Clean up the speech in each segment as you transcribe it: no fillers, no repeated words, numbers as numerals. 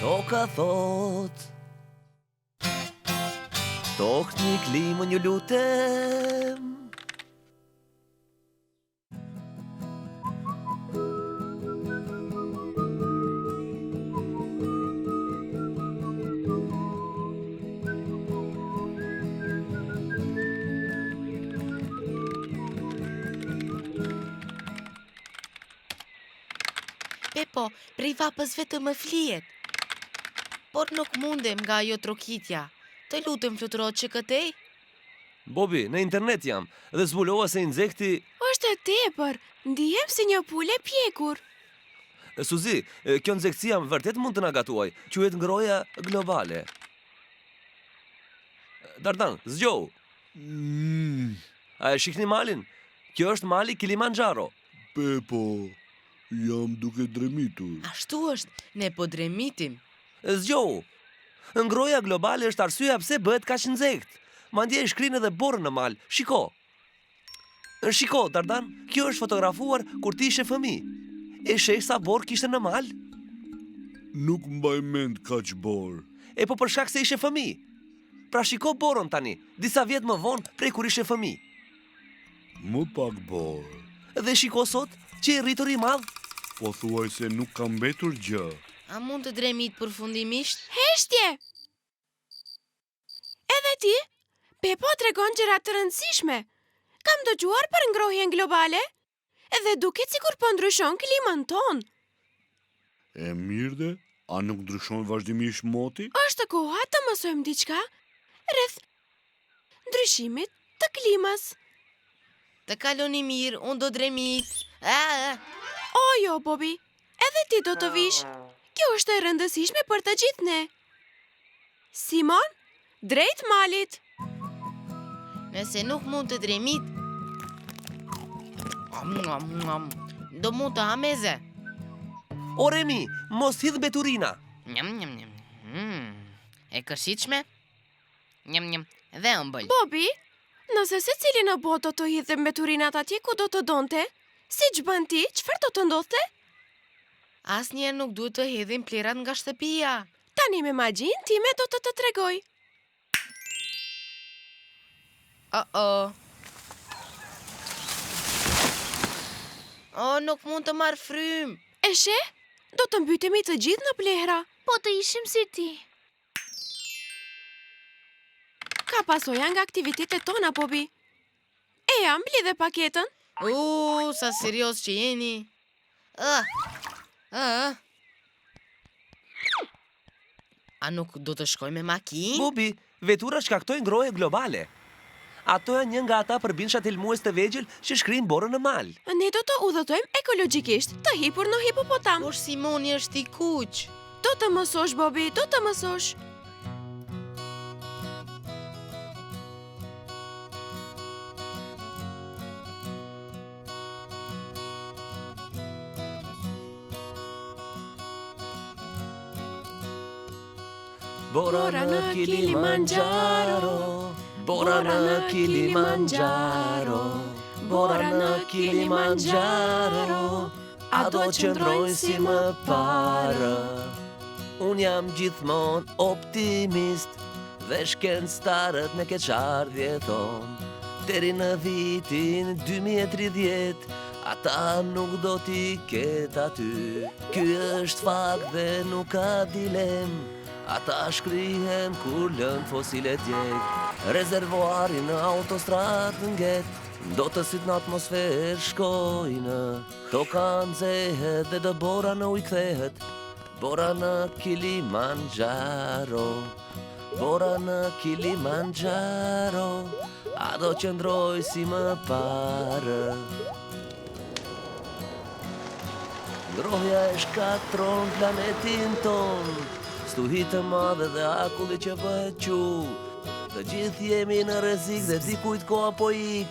Toka thot Tokë një klimën ju lutem Pepo, prej vapës vetëm më flihet. Por nuk mundem nga ajo trokitja. Të lutem fluturo që këtej? Bobi, në internet jam dhe zbulova se insekti... Është e tepër, ndihem si një pulë e pjekur. Suzi, kjo insektësia vërtet mund të na gatuaj. Quhet ngroja globale. Dardan, zgjohu. A e shihni malin? Kjo është mali Kilimanjaro. Pepo, jam duke dremitur. Ashtu është, ne po dremitim. Zgjohu. Ngroja globale është arsyeja pse bëhet kaq inzekt. Mandje e shkrin edhe borën në mal. Shiko. Shiko, Dardan, kjo është fotografuar kur ti ishe fëmijë. E sheh sa borë kishte në mal? Nuk mbaj mend kaq borë. E po për shkak se ishe fëmijë. Pra shiko borën tani, disa vjet më vonë prej kur ishe fëmijë. Më pak borë. Dhe shiko sot që i rritur i madh. Po thuaj se nuk kam mbetur gjë. A mund të dremit përfundimisht? Heshtje! Edhe ti? Pepo tregon gjëra të rëndësishme. Kam dëgjuar për ngrohjen globale. Edhe duket sikur po ndryshon klimën ton. E mirë dhe, a nuk ndryshon vazhdimisht moti? Është koha të mësojmë diçka rreth ndryshimit të klimës. Të kaloni mirë, unë do dremit. O jo, Bobi, edhe ti do të vish. Kjo është e rëndësishme për të gjithë ne. Simon, drejt malit. Nëse nuk mund të dremit, do mund të hameze. O Remi, mos hidh beturina. Njëm, njëm, njëm. E kërshitshme? Njëm, njëm, dhe ëmbël. Bobi, nëse se cili në botë do të hidhe mbeturinat atje ku do të donte, si që bën ti, çfarë do të ndodhte? Asnjëherë nuk duhet të hedhim plerat nga shtëpia. Tani me magjin time do të tregoj. Nuk mund të marr frym. E sheh? Do të mbytemi të gjithë në plehra. Po të ishim si ti. Ka pasoja nga aktivitetet tona, Bobi. E jam blidhe paketën. Sa serios që jeni. A nuk do të shkoj me makinë? Bobi, vetura shkaktoi ngrohje globale. Ato janë një nga ata përbindshat helmues të vegjël që shkrin borën në mal. Ne do të udhëtojmë ekologjikisht, të hipur në hipopotam. Por Simoni është i kuq. Do të mësosh, Bobi, do të mësosh. Bora në Kilimanjaro, bora në Kilimanjaro, bora në Kilimanjaro, a do qëndrojnë si më parë. Unë jam gjithmonë optimist, dhe shkencëtarët me keqardhje thonë. Deri në vitin 2030, ata nuk do t'i ketë aty. Ky është fakt dhe nuk ka dilemë. Ata shkrihen kur lën fosile djeg. Rezervoari në autostrat nget, do të sit në atmosferë shkojnë. Toka nxehet dhe do bora në ujë kthehet. Bora në Kilimanjaro, bora në Kilimanjaro, a do qëndroj si më parë. Ngrohja e shkatron planetin ton, stuhi të madhe dhe akulli që bëhet qu. Të gjithë jemi në rrezik dhe dikujt koha po ik,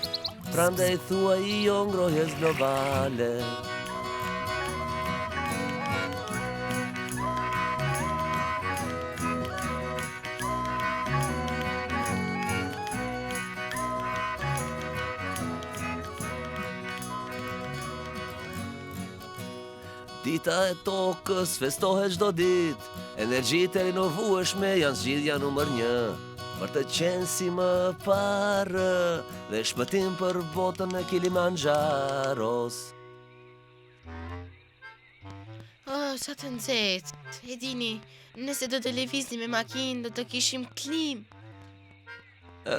prandaj thuaj jo ngrohjes globale. Dita e tokës festohet çdo ditë, Energjitë e rinovueshme janë zgjidhja numër 1 për të qenë si më parë dhe shpëtim për botën e Kilimanjaros. Sa të nxehtë. E dini, nëse do të lëviznim me makinë, do të kishim klim.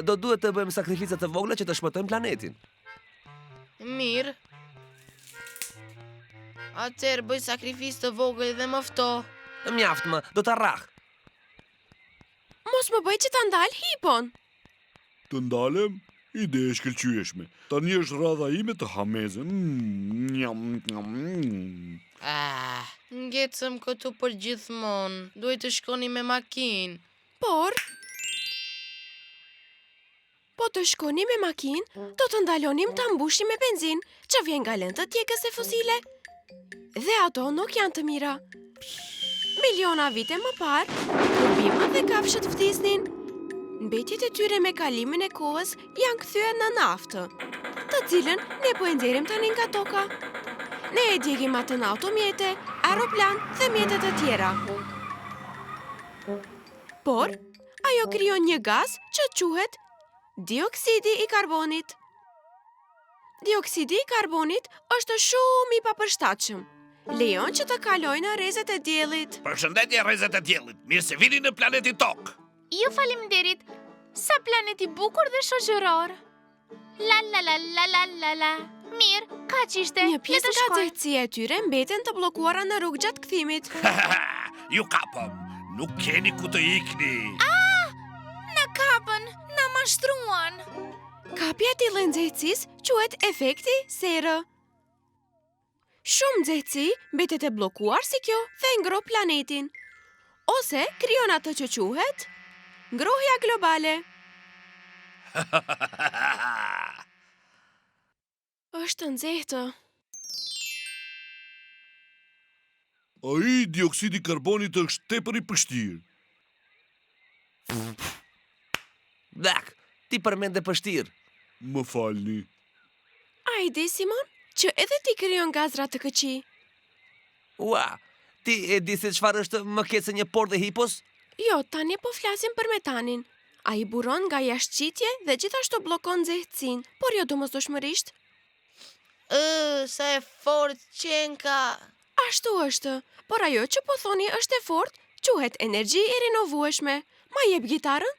Do duhet të bëjmë sakrifica të vogla që të shpëtojmë planetin. Mirë. Atëherë bëj sakrificë të vogël dhe më fto. Mjaft më, do të rrah. Mos më bëj që ta ndal hipon. Të ndalem? Ide e shkëlqyeshme. Tani është radha ime të hameze. Ngecëm këtu për gjithmonë. Duhet të shkoni me makinë. Por, po të shkoni me makinë, do të ndalonim të mbushim me benzinë që vjen nga lëndët tjekës e fosile. Dhe ato nuk janë të mira. Miliona vite më parë, kur bimët dhe kafshët vdisnin, mbetjet e tyre me kalimin e kohës janë kthyer në naftë, të cilën ne po e nxjerrim tani nga toka. Ne e djegim atë në automjete, aeroplan dhe mjetet e tjera. Por, ajo krijon një gaz që quhet dioksidi i karbonit. Dioksidi i karbonit është shumë i papërshtatshëm. Lejon që të kalojë në rrezet e diellit. Përshëndetje rrezet e diellit. Mirë se vini në planetin Tok. Ju faleminderit. Sa planet i bukur dhe shoqëror. La la la la la la la. Mirë, kaq ishte. Një pjesë nga nxehtësia e tyre mbeten të bllokuara në rrugë gjatë kthimit. Ju kapëm. Nuk keni ku të ikni. Na kapën, na mashtruan. Kapja e tillë nxehtësisë quhet efekti serë. Shumë nxehtësi mbetet e bllokuar si kjo dhe ngro planetin. Ose krijon atë që quhet ngrohja globale. Është nxehtë. Ai dioksidi i karbonit është tepër i pështirë. Dak, ti përmende pështirë. Më falni. A i di, Simon, që edhe ti krijon gazra të këqij? Ua, ti e di se çfarë është më keq se një por dhe hipos? Jo, tani po flasim për metanin. A i buron nga jashtëqitje dhe gjithashtu bllokon nxehtësinë, por jo domosdoshmërisht. Sa e fortë qenka. Ashtu është, por ajo që po thoni është e fortë, quhet energji e rinovueshme. Ma jep gitarën?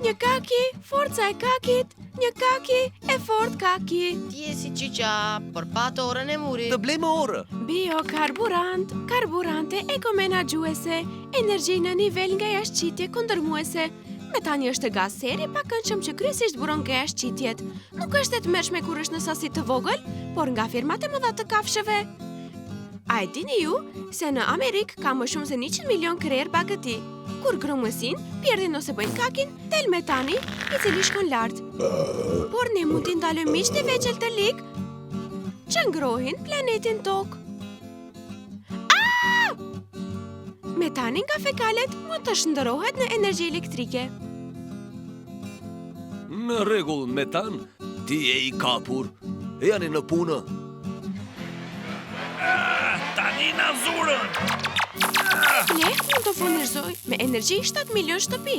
Një kaki, forca e kakit, një kaki, e fort kaki. Ti je si qiqa, por patë orën e murit. Të blejmë orë. Biokarburant, karburante ekomenaxhuese, energji në nivel nga jashtëqitje kundërmuese. Metani është gaz seri pa këndshëm që kryesisht buron nga jashtëqitjet. Nuk është e tmerrshme kur është në sasi të vogël, por nga firmat e mëdha të kafshëve. A e dini ju se në Amerikë ka më shumë se 100 milion krerë bagëti? Kur gromësin, pjerdhin ose bëjnë kakin, del metani, i cili shkon lart. Por ne mund t'i ndalojmë miqtë e veçël të lik që ngrohin planetin Tok. Metani nga fekalet mund të shndërrohet në energji elektrike. Në rregull, metan, ti je i kapur. Jani në punë. Tani na zurën. Ne mund të furnizoj me energji 7 milion shtëpi,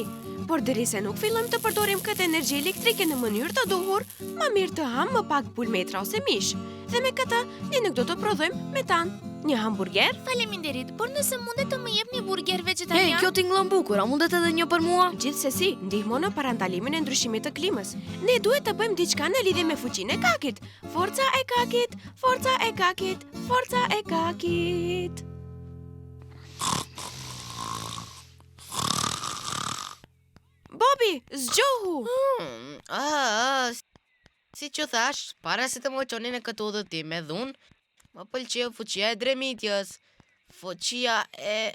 por derisa nuk fillojmë të përdorim këtë energji elektrike në mënyrë të duhur, më mirë të ham më pak pulmetra ose mish. Dhe me këtë, ne nuk do të prodhojmë metan. Një hamburger? Faleminderit, por nëse mundet të më jepni burger vegetarian. Kjo tingëllon bukur, a mundet edhe një për mua? Gjithsesi, ndihmon në parandalimin e ndryshimit të klimës. Ne duhet të bëjmë diçka në lidhje me fuqinë e kakit. Forca e kakit, forca e kakit, forca e kakit. Bobi, zgjohu! Si që thash, para se të më qoni në këtë udhëtim me dhunë, më pëlqeu fuqia e dremitjes. Fuqia e...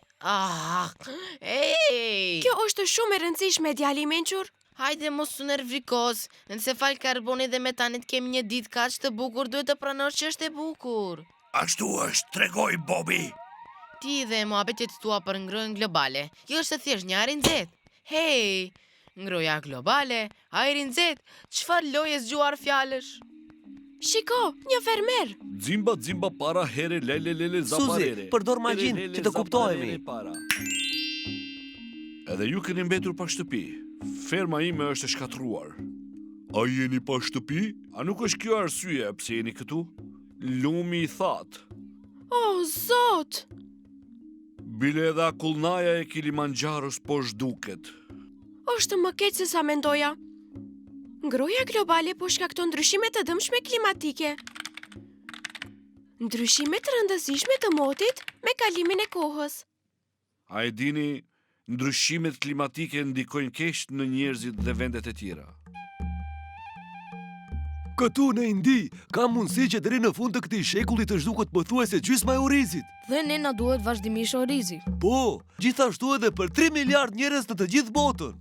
Kjo është shumë e rëndësishme, djali i mençur. Hajde mos u nervikoz, nëse fal karbonit dhe metanit kemi një ditë kaq të bukur, duhet të pranosh që është e bukur. Ashtu është, tregoj Bobi. Ti dhe muhabetet tua për ngrohjen globale, jo është thjesht një ajër i nxehtë. Hey, ngrohja globale, ajër i nxehtë, çfarë lloje zgjuar fjalësh? Shiko, një fermer. Zimba para here lele Suzi, zaparere. përdor magjin që të kuptohemi. Para. Edhe ju keni mbetur pa shtëpi. Ferma ime është e shkatruar. A jeni pa shtëpi? A nuk është kjo arsye pse jeni këtu? Lumi i thatë. Oh, zot! Bile edhe akullnaja e Kilimanxharos po zhduket. Është më keq se sa mendoja. Ngroja globale po shkakton ndryshime të dëmshme klimatike. Ndryshime të rëndësishme të motit me kalimin e kohës. A e dini, ndryshimet klimatike ndikojnë keq në njerëzit dhe vendet e tjera. Këtu në Indi, ka mundësi që deri në fund të këtij shekulli të zhduket pothuajse gjysma e orizit. Dhe ne na duhet vazhdimisht orizi. Po, gjithashtu edhe për 3 miliard njerëz në të gjithë botën.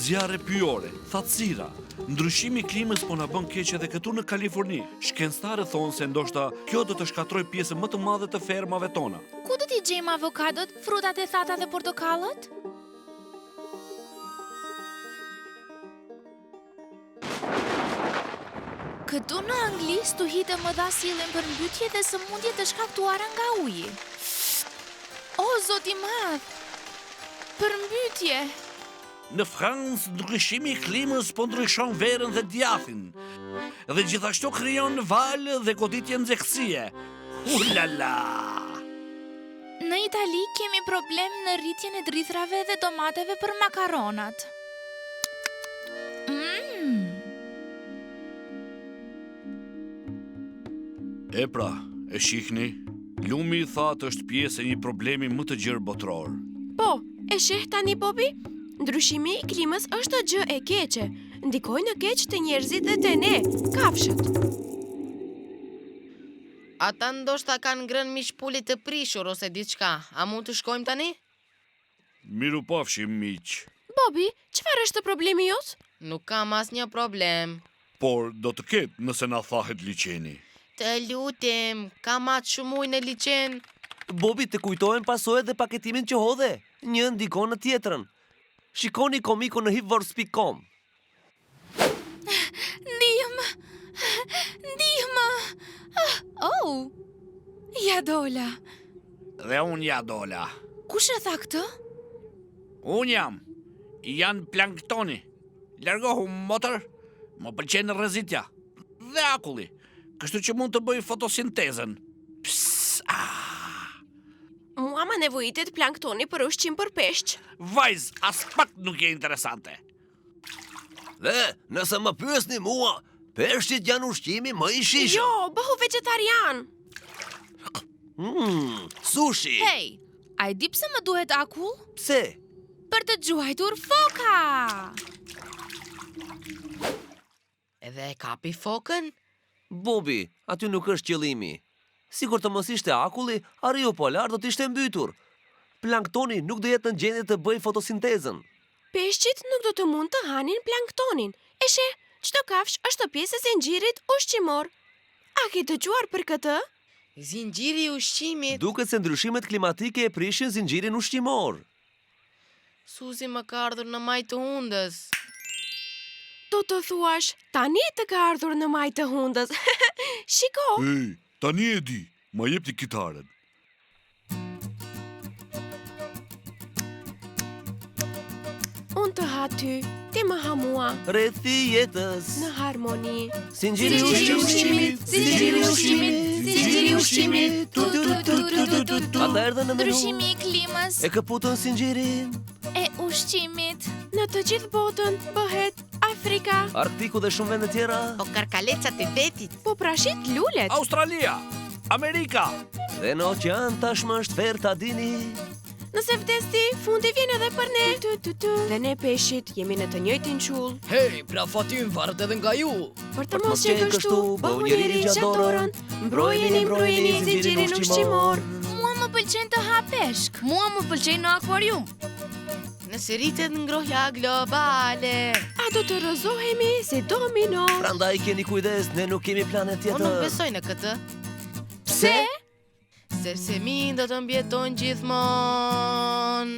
Zjarre pyjore, thatësira, ndryshimi i klimës po na bën keq edhe këtu në Kaliforni. Shkencëtarët thonë se ndoshta kjo do të shkatrojë pjesën më të madhe të fermave tona. Ku do t'i gjejmë avokadot, frutat e thata dhe portokallët? Këtu në Angli, stuhitë më dha sillen për mbytje dhe sëmundje të shkaktuara nga uji. O, zoti i madh! Përmbytje! Në Francë, ndryshimi i klimës po ndryshon verën dhe djathin. Dhe gjithashtu krijon valë dhe goditje nxehtësie. Ulala! Në Itali kemi problem në rritjen e drithrave dhe tomateve për makaronat. E pra, e shihni, lumi i thatë është pjesë e një problemi më të gjerë botror. Po, e sheh tani, Bobi? Ndryshimi i klimës është gjë e keqe. Ndikojnë në keq të njerëzit dhe të ne, kafshët. Ata ndoshta kanë ngrënë miqpullit të prishur ose diçka. A mund të shkojmë tani? Miru pafshim, miq. Bobi, çfarë është problemi jot? Nuk kam asnjë problem. Por do të ketë nëse na thahet liçeni. Të lutem, kam atë shumë ujë në liçen. Bobi, të kujtohen pasojat dhe paketimin që hodhe. Një ndikon në tjetrën. Shikoni komikon në hipworks.com. Ndihmë! Oh! Ja dola. Dhe unë ja dola. Kush e tha këtë? Unë jam. Janë planktoni. Largohu motor. Më pëlqen rrezitja. Dhe akulli. Kështu që mund të bëj fotosintezën. Mua më nevojitet planktoni për ushqim për peshq. Vajz, as pak nuk je interesante. Dhe, nëse më pyesni mua, peshqit janë ushqimi më i shishëm. Jo, bëhu vegetarian. Sushi. Hey, a e di pse më duhet akull? Pse? Për të gjuajtur foka! Edhe e kapi fokën? Bobi, aty nuk është qëllimi. Sikur të mos ishte akulli, ariu polar do të ishte mbytur. Planktoni nuk do jetë në gjendje të bëjë fotosintezën. Peshqit nuk do të mund të hanin planktonin. E sheh, çdo kafsh është pjesë e zinxhirit ushqimor. A ke dëgjuar për këtë? Zinxhiri i ushqimit. Duket se ndryshimet klimatike e prishin zinxhirin ushqimor. Suzi më ka ardhur në maj të hundës. Do të thuash, tani të ka ardhur në maj të hundës. Shiko! Ej, tani e di, ma jep ti kitaren. Unë të ha ty, ti më ha mua, Rrethi jetës. në harmoni. Zinxhiri ushqimit. Zinxhiri ushqimit, zinxhiri ushqimit. Ata erdhën në menu. Ndryshimi i klimës E këputën zinxhirin. e ushqimit. Në të gjithë botën bëhet Afrika, Arktiku dhe shumë vende tjera. Po karkalecat e vetit. po prashit lulet. Australia, Amerika. Dhe në oqean tashmë është verë ta dini. Nëse vdes ti, fundi vjen edhe për ne. Dhe ne peshqit jemi në të njëjtin qull. Hej, pra fatin varet edhe nga ju. Për të mos qenë kështu, bëhu njeri gjatë dorën. Mbrojeni zinxhirin ushqimor. Mua më pëlqen të ha peshk. Mua më pëlqejnë në akvarium. Nëse rritet ngrohja globale. A do të rrëzohemi si domino. Prandaj keni kujdes, ne nuk kemi planet Unë tjetër. nuk besoj në këtë. Pse? Sepse mi do të mbjetojnë gjithmonë.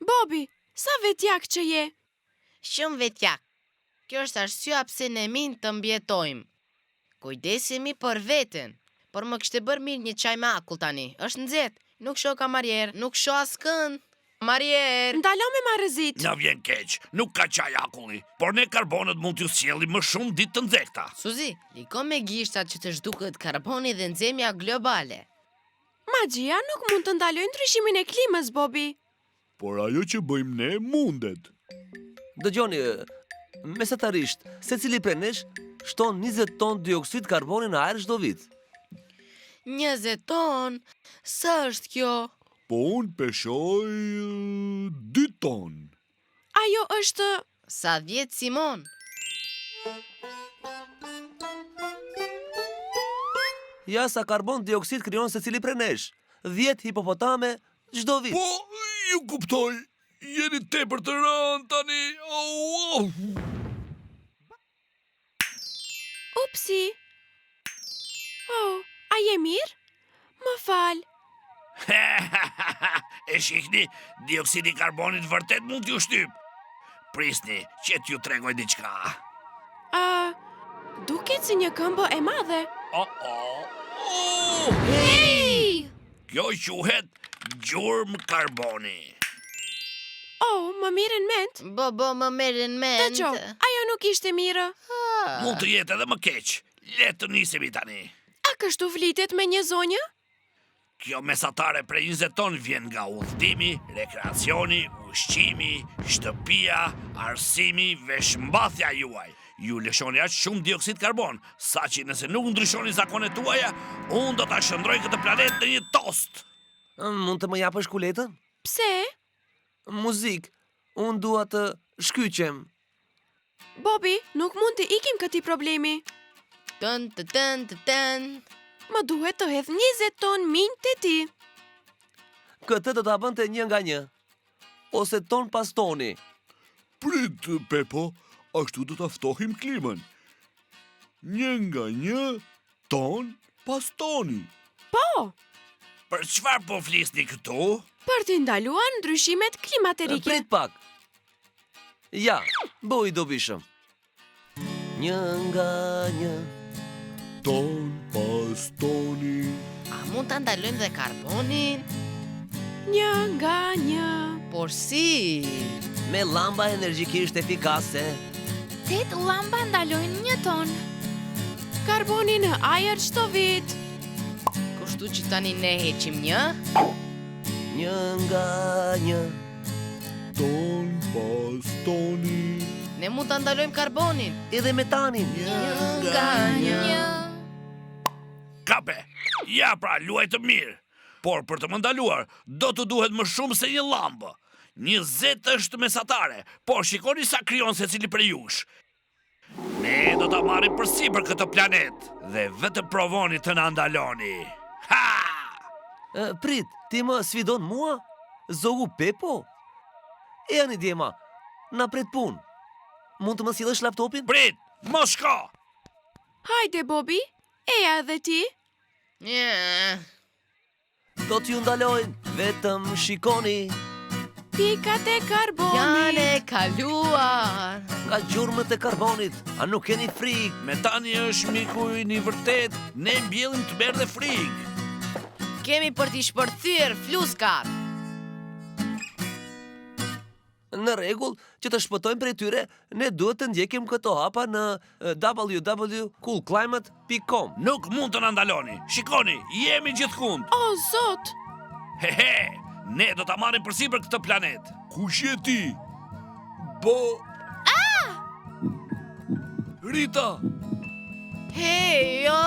Bobi, sa vetjak që je. Shumë vetjak. Kjo është arsyeja pse ne min të mbjetojmë. Kujdesemi për veten. Por më kishte bërë mirë një çaj me akull tani. Është nxehtë. Nuk shoh kamarier, nuk shoh askënd. Kamarier. Ndalo me marrëzit. Na vjen keq, nuk ka çaj akulli, por ne karbonët mund t'ju sjellim më shumë ditë të nxehta. Suzi, liko me gishtat që të zhduket karboni dhe nxemja globale. Magjia nuk mund të ndalojë ndryshimin e klimës, Bobi. Por ajo që bëjmë ne mundet. Dëgjoni, mesatarisht, secili prej nesh shton 20 ton dioksid karboni në ajër çdo vit. 20 ton? Sa është kjo? Po unë peshoj 2 ton. Ajo është... Sa 10 Simon? Ja sa karbon dioksid krijon secili prej nesh. 10 hipopotame çdo vit. Po, ju kuptoj. Jeni tepër të rënë tani. Au. Upsi. Oh, a je mirë? Më fal. E shihni, dioksidi i karbonit vërtet mund t'ju shtyp. Prisni, që t'ju tregoj diçka. Duket si një këmbë e madhe. Hey! Kjo quhet gjurmë karboni. Oh, më mirën ment. Bo, më merren mend. Dëgjo, ajo nuk ishte mirë. Mund të jetë edhe më keq. Le të nisemi tani. A kështu flitet me një zonjë? Kjo mesatare prej 20 ton vjen nga udhëtimi, rekreacioni, ushqimi, shtëpia, arsimi, veshmbathja juaj. Ju lëshoni aq shumë dioksid karbon, saqë nëse nuk ndryshoni zakonet tuaja, unë do ta shndroj këtë planet në një tost. Mund të më japësh kuletën? Pse? Muzik, unë dua të shkyqem. Bobi, nuk mund të ikim këtij problemi. Tën. Më duhet të hedh 20 ton minj te ti. Këtë do ta bënte një nga një. Ose ton pas toni. Prit, Pepo, ashtu do ta ftohim klimën. Një nga një, ton pas toni. Po, Për çfarë po flisni këtu? për të ndaluar ndryshimet klimaterike. Prit pak. Ja, bëj dobishëm. Një nga një. Ton pas toni. A mund ta ndalojmë dhe karbonin? Një nga një. Por si? Me llamba energjikisht efikase. 8 llamba ndalojnë 1 ton. Karboni në ajër çdo vit. Kështu që tani ne heqim një? Një nga një. Ton pas toni. Ne mund ta ndalojmë karbonin. Edhe metanin. Nga një. Kape, ja pra, luaj të mirë. Por për të më ndaluar, do të duhet më shumë se një lambë. 20 është mesatare, por shikoni sa krijon secili prej jush. Ne do ta marrim përsipër këtë planet dhe vetë provoni të na ndaloni. Ha! Prit, ti më sfidon mua? Zogu Pepo? E ani djema, na pret pun. Mund të më sjellësh laptopin? Prit, mos shko! Hajde, Bobi, eja edhe ti. Një. Do t'ju ndalojnë, vetëm shikoni. Pikat e karbonit. Janë e kaluar. Nga gjurmët e karbonit, a nuk keni frikë? Metani është miku i një vërtet, ne mbjellim të berdhe frikë. Kemi për t'i shpërthyer fluskat. Në rregull, që të shpëtojmë prej tyre, ne duhet të ndjekim këto hapa në www.coolclimate.com. Nuk mund të na ndaloni. Shikoni, jemi gjithkund. O, zot! He, ne do ta marrim përsipër këtë planet. Kush je ti? Bo... Rita! Hey, jo!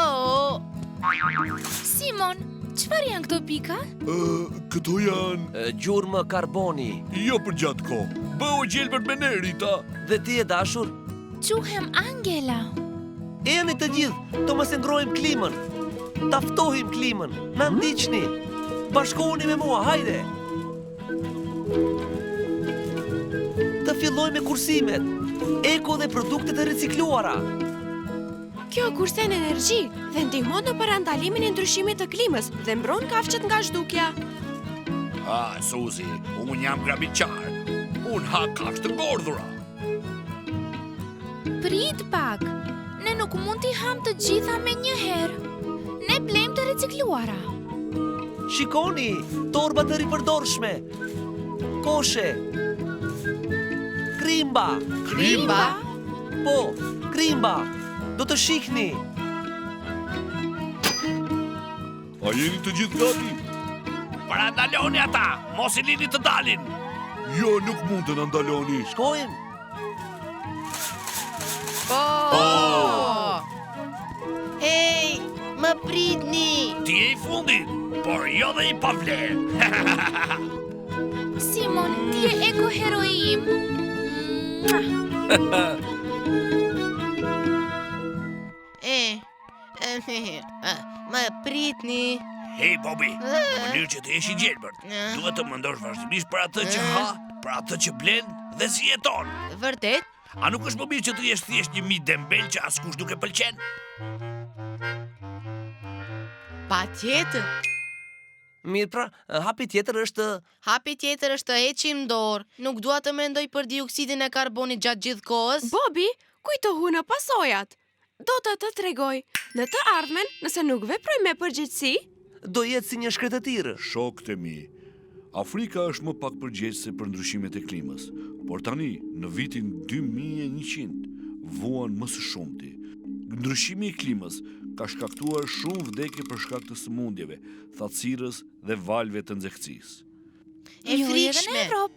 Simon, çfarë janë këto pika? Këto janë... Gjurmë karboni. Jo për gjatë ko. Bëu gjelbër me ne, Rita. Dhe ti e dashur, Quhem Angela. jeni të gjithë, të mos e ngrojmë klimën. Ta ftohim klimën, na ndiqni. Bashkohuni me mua, hajde. Të fillojmë me kursimet. Eko dhe produktet e ricikluara. Kjo kursen energji dhe ndihmon në parandalimin e ndryshimit të klimës dhe mbron kafshët nga zhdukja. Suzi, unë jam grabiqar. Unë ha kafshë të ngordhura. Prit pak. Ne nuk mund t'i ham të gjitha me një herë. Ne blejmë të recikluara. Shikoni, torba të ripërdorshme. Koshe. Krimba. Krimba? Po, krimba. Do të shihni. A jeni të gjithë gati? Para ndaloni ata, mos I lini të dalin. Jo, nuk mund të na ndaloni. Shkojmë. Hey, më pritni. Ti je I fundit, por jo dhe I pavlerë. Simon, ti je ekoheroi im. Më pritni. Hej, Bobby, në mënyrë që të jesh I gjelbërt, duhet të mendosh vazhdimisht për atë që ha, për atë që blen dhe si jeton. Vërtet? A nuk është më mirë që të jesh thjesht një mit dembel që askush nuk e pëlqen? Patjetër. Mirë pra, hapi tjetër është... Hapi tjetër është të heqim dorë. Nuk dua të mendoj për dioksidin e karbonit gjatë gjithë kohës. Bobi, kujtohu në pasojat. Do të tregoj, në të ardhmen, nëse nuk veproj me përgjegjësi, do jetë si një shkretëtirë. Shokët e mi, Afrika është më pak përgjegjëse për ndryshimet e klimës, por tani, në vitin 2100, vuan më së shumti. Ndryshimi I klimës ka shkaktuar shumë vdekje për shkak të sëmundjeve, thatësirës dhe valve të nxehtësisë. E Jo, edhe në frikshme. Evropë.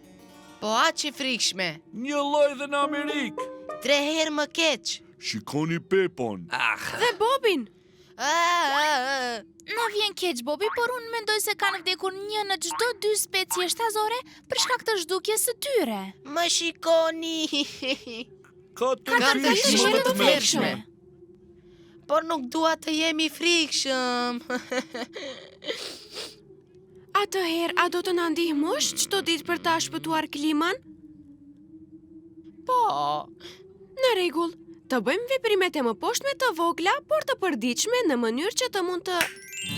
Po aq e frikshme. Një lloj dhe në Amerikë. 3 herë më keq. Shikoni Pepon. dhe Bobin. Na vjen keq, Bobi, por unë mendoj se kanë vdekur një në çdo 2 specie shtazore për shkak të zhdukjes së tyre. Më shikoni. Ka të Ka të frikshme frikshme të të mërshme. Por nuk dua të jemi frikshëm. Atëherë, a do të na ndihmosh çdo ditë për ta shpëtuar klimën? Po. Në rregull. Të bëjmë veprimet e mëposhtme të vogla, por të përditshme në mënyrë që të mund të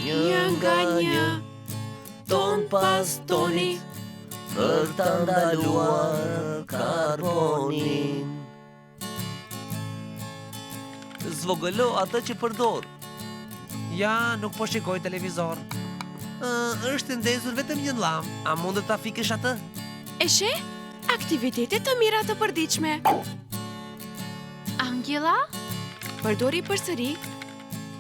një nga një, ton pas toni, për të ndaluar karbonin. Zvogëlo atë që përdor. Ja, nuk po shikoj televizor. Është ndezur vetëm një llam. A mund të ta fikësh atë? E she? Aktivitete të mira të përditshme. Angela, Përdori përsëri.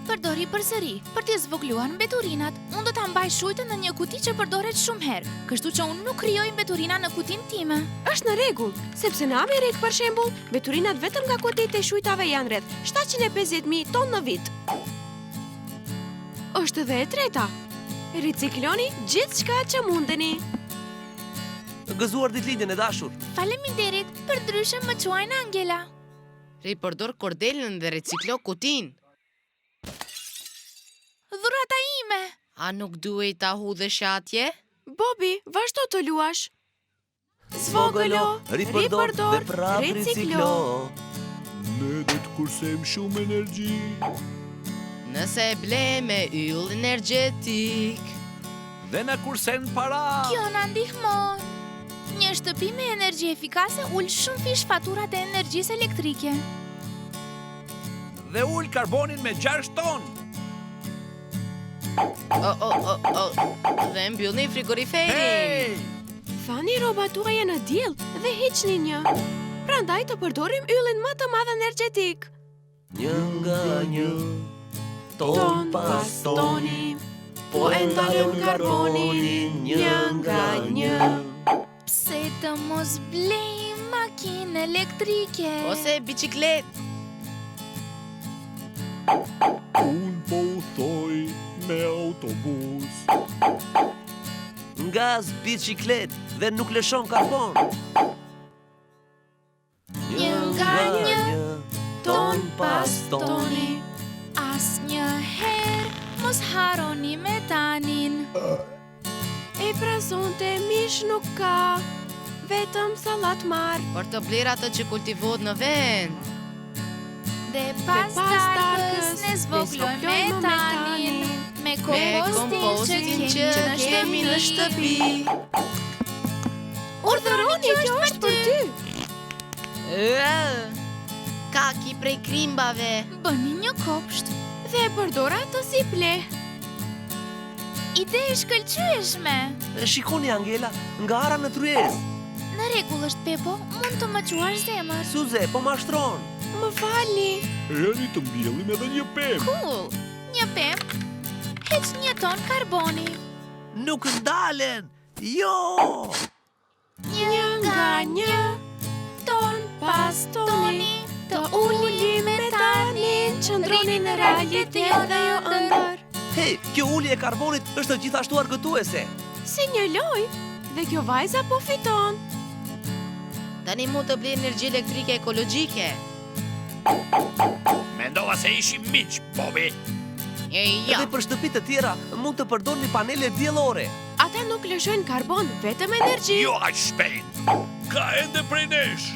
përdori përsëri për t'i zvogluar mbeturinat. Unë do ta mbaj shujtën në një kuti që përdoret shumë herë, kështu që unë nuk krijoj mbeturina në kutinë time. Është në rregull, sepse në Amerikë për shembull, mbeturinat vetëm nga kutitë e shujtave janë rreth 750.000 tonë në vit. Është edhe e treta. Ricikloni gjithçka që mundeni. Gëzuar ditëlindjen e dashur. Faleminderit, përdryshe më quajnë Angela. Ripërdor kordelën dhe reciklo kutin. Dhurata ime. A nuk duhet ta hudhësh atje? Bobi, vazhdo të luash. Zvogëlo, ripërdor dhe prap riciklo. Ne do të kursejmë shumë energji. Nëse e ble me yll energjetik. Dhe na kursen para. Kjo na ndihmon. Një shtëpi me energji efikase ul shumë fish faturat e energjisë elektrike. Dhe ul karbonin me 6 ton. Dhe mbyllni frigoriferin. Thani rrobat tuaja në diell dhe hiqni një. Prandaj të përdorim yllin më të madh energjetik. Një nga një, Ton pas toni, po e ndalojmë karbonin një nga një. Pse të mos blej makinë elektrike? Ose biciklet. Unë po u thoj me autobus. Ngaz biciklet dhe nuk lëshon karbon. Një nga një, Ton pas toni. Asnjëherë mos harroni metanin. E pra sonte mish nuk ka, vetëm sallat marr. Për të bler atë që kultivohet në vend. Dhe pas pas darkës darkës ne zvoglojmë metanin me kompostin që kemi në shtëpi. Urdhëroni, kjo është për ty. Kaki prej krimbave. Bëni një kopsht dhe e përdor atë si pleh. Ide e shkëlqyeshme. Shikoni Angela, nga ara në tryezë. Në rregull është Pepo, mund të më quash zemër. Suze, po mashtron. Më falni. Eri të mbjellim edhe një pemë. Cool. Një pemë, heq 1 ton karboni. Nuk ndalen. Jo! Një nga një ton pas toni, të uli metanin, qëndroni në realitet dhe jo ëndër. Hey, kjo ulje e karbonit është gjithashtu argëtuese. Si një loj, dhe kjo vajza po fiton. Tani mund të blej energji elektrike ekologjike. Mendova se ishim miq, Bobi. Ja. Edhe për shtëpi të tjera mund të përdorni panele diellore. Ata nuk lëshojnë karbon, vetëm energji. Jo aq shpejt. Ka ende prej nesh.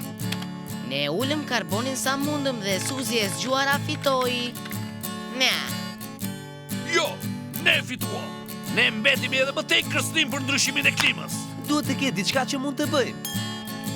Ne ulëm karbonin sa mundëm dhe Suzi e zgjuara fitoi. Nja. Jo, ne fituam. Ne mbetemi edhe më tej kërcënim për ndryshimin e klimës. Duhet të ketë diçka që mund të bëjmë.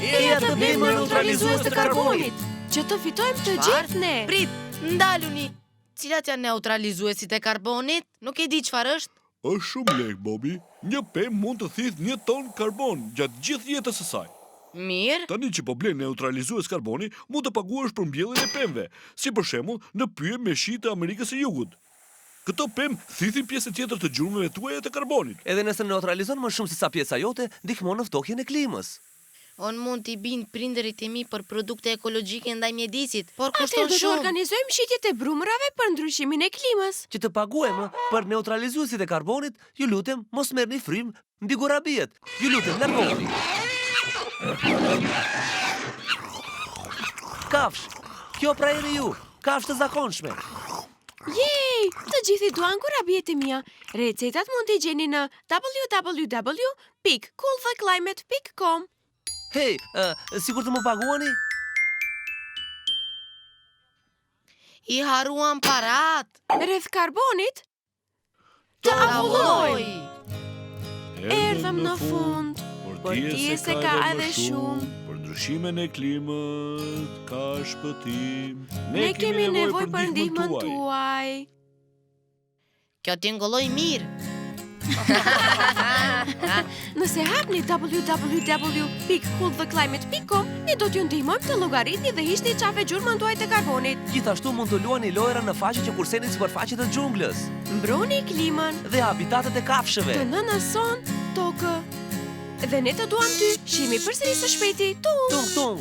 Eja të bëjmë neutralizues të karbonit, që të fitojmë të gjithë ne. Prit, ndaluni. Cilat janë neutralizuesit e karbonit? Nuk e di çfarë është. Është shumë lehtë, Bobi. Një pemë mund të thith 1 ton karbon gjatë gjithë jetës së saj. Mirë. Tani që po blen neutralizues karboni, mund të paguash për mbjelljen e pemëve, si për shembull në pyje me shi të Amerikës së Jugut. Këto pemë thithin pjesë tjetër të gjurmëve tuaja të karbonit. Edhe nëse neutralizon më shumë se sa pjesa jote, ndihmon në ftokjen e klimës. On mund t'i bind prindërit e mi për produkte ekologjike ndaj mjedisit, por Atëherë kushton do të shumë. organizojmë shitjet e brumrave për ndryshimin e klimës. Që të paguajmë për neutralizuesit e karbonit, ju lutem mos merrni frym mbi gorabiet. Ju lutem largohuni. Kafsh, kjo pra jeni ju, kafsh të zakonshme. Jej, të gjithi duan gorabiet e mia. Recetat mund t'i gjeni në www.cooltheclimate.com. Hey, sikur të më paguani? I haruan parat. Rreth karbonit, Të avulloj. erdhëm në fund. Por ti se ka edhe shumë. Për ndryshimin e klimës ka shpëtim. Ne kemi nevojë për ndihmën tuaj. Kjo t'ingëlloj mirë. Nëse hapni www.cooltheclimate.com, ne do t'ju ndihmojmë të llogaritni dhe hiqni qafe gjurmën tuaj të karbonit. Gjithashtu mund të luani lojra në faqe që kursenin sipërfaqet të xhunglës Mbroni klimën, dhe habitatet e kafshëve. të nënëson tokë. Dhe ne të duam ty, shihemi përsëri së shpejti. Tung tung.